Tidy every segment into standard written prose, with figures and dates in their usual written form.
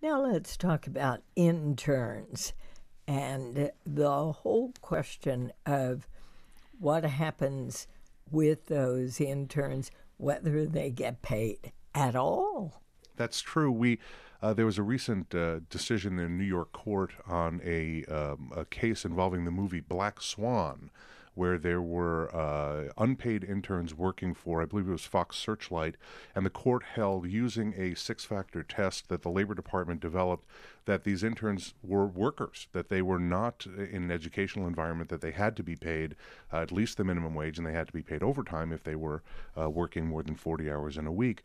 Now let's talk about interns and the whole question of what happens with those interns, whether they get paid at all. That's true. There was a recent decision in New York court on a case involving the movie Black Swan, where there were unpaid interns working for, I believe it was Fox Searchlight, and the court held, using a six-factor test that the Labor Department developed, that these interns were workers, that they were not in an educational environment, that they had to be paid at least the minimum wage, and they had to be paid overtime if they were working more than 40 hours in a week.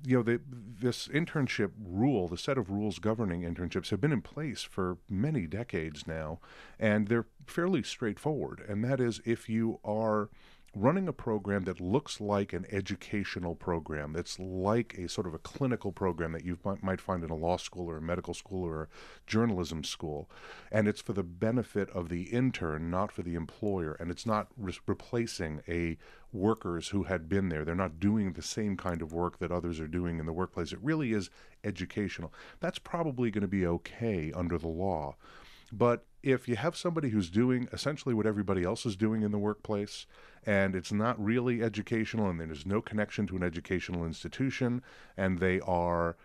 This internship rule, the set of rules governing internships, have been in place for many decades now, and they're fairly straightforward. And that is, if you are running a program that looks like an educational program, that's like a sort of a clinical program that you might find in a law school or a medical school or a journalism school, and it's for the benefit of the intern, not for the employer, and it's not replacing workers who had been there. They're not doing the same kind of work that others are doing in the workplace. It really is educational. That's probably going to be okay under the law. But if you have somebody who's doing essentially what everybody else is doing in the workplace, and it's not really educational, and there's no connection to an educational institution, and they are,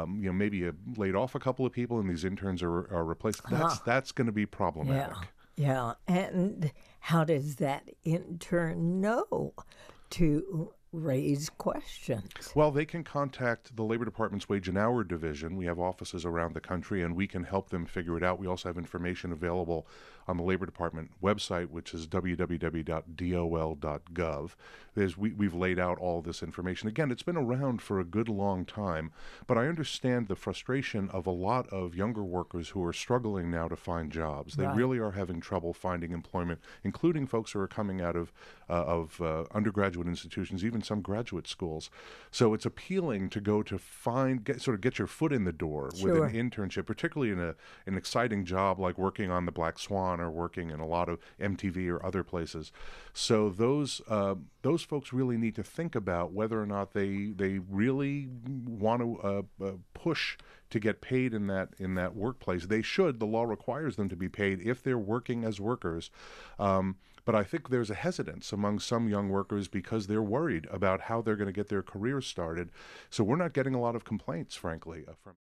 maybe laid off a couple of people, and these interns are replaced, that's going to be problematic. Yeah. And how does that intern know to raise questions? Well, they can contact the Labor Department's Wage and Hour Division. We have offices around the country, and we can help them figure it out. We also have information available on the Labor Department website, which is www.dol.gov. We've laid out all this information. Again, it's been around for a good long time, but I understand the frustration of a lot of younger workers who are struggling now to find jobs. They really are having trouble finding employment, including folks who are coming out of undergraduate institutions, even some graduate schools. So it's appealing to go to get your foot in the door with an internship, particularly in an exciting job like working on the Black Swan or working in a lot of MTV or other places. So those folks really need to think about whether or not they really want to push to get paid in that workplace. They should. The law requires them to be paid if they're working as workers. But I think there's a hesitance among some young workers because they're worried about how they're going to get their careers started. So we're not getting a lot of complaints, frankly, from